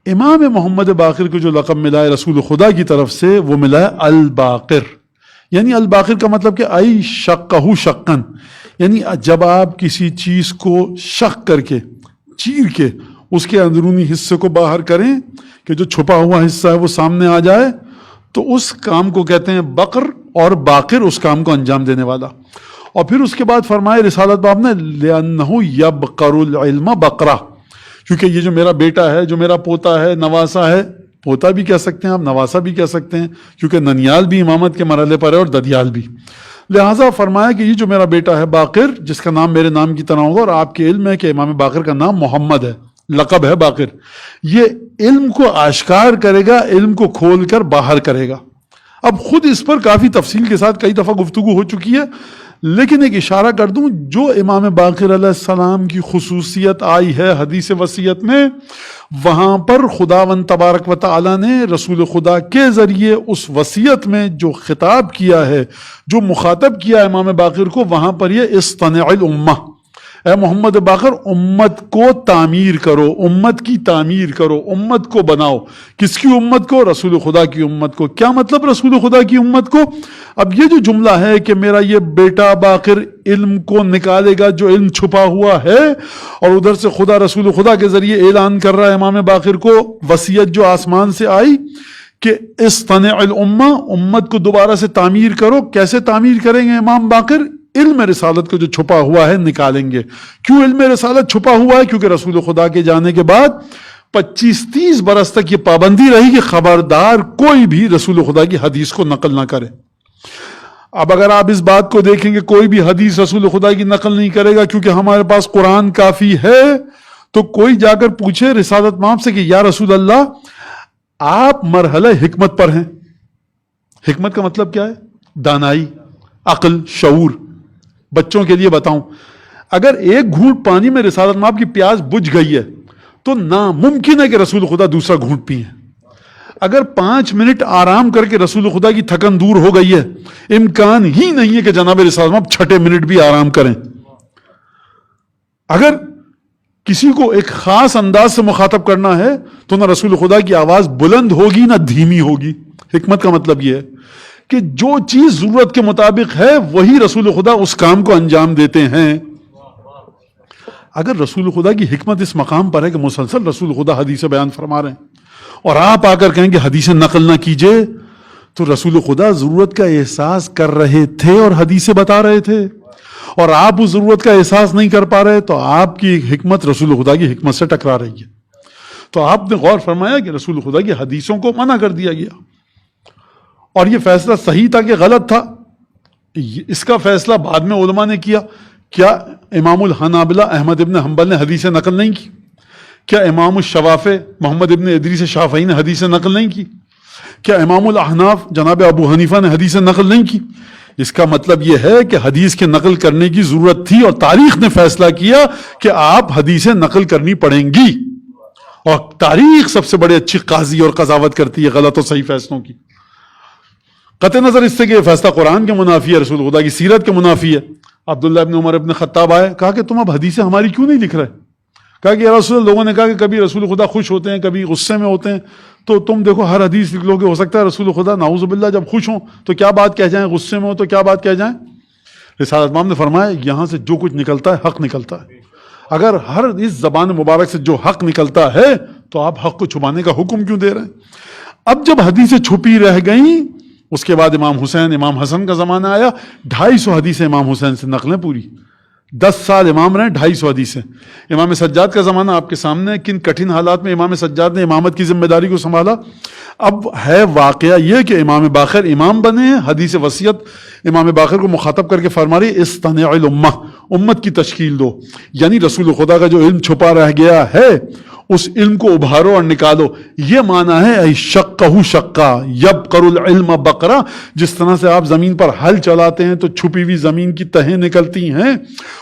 امام محمد باقر کو جو لقب ملا ہے رسول خدا کی طرف سے وہ ملا ہے الباقر، یعنی الباقر کا مطلب کہ ای شقہ شقن، یعنی جب آپ کسی چیز کو شق کر کے چیر کے اس کے اندرونی حصے کو باہر کریں کہ جو چھپا ہوا حصہ ہے وہ سامنے آ جائے تو اس کام کو کہتے ہیں بقر، اور باقر اس کام کو انجام دینے والا۔ اور پھر اس کے بعد فرمائے رسالت باب نے لِأَنَّهُ يَبْقَرُ الْعِلْمَ بَقْرَةً، کیونکہ یہ جو میرا بیٹا ہے، جو میرا پوتا ہے، نواسا ہے، پوتا بھی کہہ سکتے ہیں آپ، نواسا بھی کہہ سکتے ہیں، کیونکہ ننیال بھی امامت کے مرحلے پر ہے اور ددیال بھی، لہٰذا فرمایا کہ یہ جو میرا بیٹا ہے باقر، جس کا نام میرے نام کی طرح ہوگا، اور آپ کے علم ہے کہ امام باقر کا نام محمد ہے، لقب ہے باقر، یہ علم کو آشکار کرے گا، علم کو کھول کر باہر کرے گا۔ اب خود اس پر کافی تفصیل کے ساتھ کئی دفعہ گفتگو ہو چکی ہے، لیکن ایک اشارہ کر دوں، جو امام باقر علیہ السلام کی خصوصیت آئی ہے حدیث وصیت میں، وہاں پر خداوند تبارک و تعالی نے رسول خدا کے ذریعے اس وصیت میں جو خطاب کیا ہے، جو مخاطب کیا ہے امام باقر کو، وہاں پر یہ اصطنع الامہ، اے محمد باقر امت کو تعمیر کرو، امت کی تعمیر کرو، امت کو بناؤ۔ کس کی امت کو؟ رسول خدا کی امت کو۔ کیا مطلب رسول خدا کی امت کو؟ اب یہ جو جملہ ہے کہ میرا یہ بیٹا باقر علم کو نکالے گا جو علم چھپا ہوا ہے، اور ادھر سے خدا رسول خدا کے ذریعے اعلان کر رہا ہے امام باقر کو وصیت جو آسمان سے آئی کہ اصطنع الامہ، امت کو دوبارہ سے تعمیر کرو۔ کیسے تعمیر کریں گے امام باقر؟ علم رسالت کو جو چھپا ہوا ہے نکالیں گے۔ کیوں علم رسالت چھپا ہوا ہے؟ کیونکہ رسول خدا کے جانے کے بعد 25-30 برس تک یہ پابندی رہی کہ خبردار کوئی بھی رسول خدا کی حدیث کو نقل نہ کرے۔ اب اگر آپ اس بات کو دیکھیں کہ کوئی بھی حدیث رسول خدا کی نقل نہیں کرے گا کیونکہ ہمارے پاس قرآن کافی ہے، تو کوئی جا کر پوچھے رسالت مآب سے کہ یا رسول اللہ آپ مرحلہ حکمت پر ہیں۔ حکمت کا مطلب کیا ہے؟ دانائی، عقل، شعور۔ بچوں کے لیے بتاؤں، اگر ایک گھونٹ پانی میں رسالت مآب کی پیاس بجھ گئی ہے تو ناممکن ہے کہ رسول خدا دوسرا گھونٹ پئیں۔ اگر 5 منٹ آرام کر کے رسول خدا کی تھکن دور ہو گئی ہے، امکان ہی نہیں ہے کہ جناب رسالت مآب 6 منٹ بھی آرام کریں۔ اگر کسی کو ایک خاص انداز سے مخاطب کرنا ہے تو نہ رسول خدا کی آواز بلند ہوگی نہ دھیمی ہوگی۔ حکمت کا مطلب یہ ہے کہ جو چیز ضرورت کے مطابق ہے وہی رسول خدا اس کام کو انجام دیتے ہیں۔ اگر رسول خدا کی حکمت اس مقام پر ہے کہ مسلسل رسول خدا حدیث بیان فرما رہے ہیں اور آپ آ کر کہیں کہ حدیث نقل نہ کیجئے، تو رسول خدا ضرورت کا احساس کر رہے تھے اور حدیثیں بتا رہے تھے، اور آپ اس ضرورت کا احساس نہیں کر پا رہے تو آپ کی حکمت رسول خدا کی حکمت سے ٹکرا رہی ہے۔ تو آپ نے غور فرمایا کہ رسول خدا کی حدیثوں کو منع کر دیا گیا، اور یہ فیصلہ صحیح تھا کہ غلط تھا، اس کا فیصلہ بعد میں علماء نے کیا۔ کیا امام الحنابلہ احمد ابن حنبل نے حدیثیں نقل نہیں کی؟ کیا امام الشوافع محمد ابن ادریس شافعی نے حدیثیں نقل نہیں کی؟ کیا امام الاحناف جناب ابو حنیفہ نے حدیثیں نقل نہیں کی؟ اس کا مطلب یہ ہے کہ حدیث کے نقل کرنے کی ضرورت تھی، اور تاریخ نے فیصلہ کیا کہ آپ حدیثیں نقل کرنی پڑیں گی، اور تاریخ سب سے بڑی اچھی قاضی اور قضاوت کرتی ہے غلط و صحیح فیصلوں کی۔ قطع نظر اس سے کہ یہ فیصلہ قرآن کے منافی ہے، رسول خدا کی سیرت کے منافی ہے۔ عبداللہ ابن عمر ابن خطاب آئے، کہا کہ تم اب حدیثیں ہماری کیوں نہیں لکھ رہے؟ کہا کہ یا رسول اللہ، لوگوں نے کہا کہ کبھی رسول خدا خوش ہوتے ہیں، کبھی غصے میں ہوتے ہیں، تو تم دیکھو ہر حدیث لکھ لو گے، ہو سکتا ہے رسول خدا نعوذ باللہ جب خوش ہوں تو کیا بات کہہ جائیں، غصے میں ہو تو کیا بات کہہ جائیں۔ رسالت مآب نے فرمایا یہاں سے جو کچھ نکلتا ہے حق نکلتا ہے، اگر ہر اس زبان مبارک سے جو حق نکلتا ہے تو آپ حق کو چھپانے کا حکم کیوں دے رہے ہیں؟ اب جب حدیثیں چھپی رہ گئیں، اس کے بعد امام حسین امام حسن کا زمانہ آیا، 250 حدیثیں امام حسین سے نقلیں پوری، 10 سال امام رہے، 250 حدیثیں۔ امام سجاد کا زمانہ آپ کے سامنے ہے، کن کٹھن حالات میں امام سجاد نے امامت کی ذمہ داری کو سنبھالا۔ اب ہے واقعہ یہ کہ امام باقر امام بنے ہیں، حدیث وصیت امام باقر کو مخاطب کر کے فرما رہی اصطنع الامہ، امت کی تشکیل دو، یعنی رسول خدا کا جو علم چھپا رہ گیا ہے اس علم کو ابھارو اور نکالو۔ یہ معنی ہے ای شقہ شقہ یبقر العلم بقرہ، جس طرح سے آپ زمین پر ہل چلاتے ہیں تو چھپی ہوئی زمین کی تہیں نکلتی ہیں،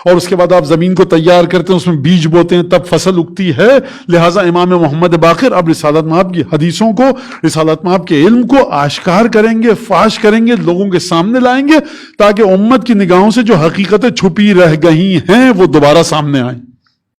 اور اس کے بعد آپ زمین کو تیار کرتے ہیں، اس میں بیج بوتے ہیں، تب فصل اگتی ہے۔ لہٰذا امام محمد باقر اب رسالت مآب کی حدیثوں کو، رسالت مآب کے علم کو آشکار کریں گے، فاش کریں گے، لوگوں کے سامنے لائیں گے، تاکہ امت کی نگاہوں سے جو حقیقتیں چھپی رہ گئی ہیں وہ دوبارہ سامنے آئیں۔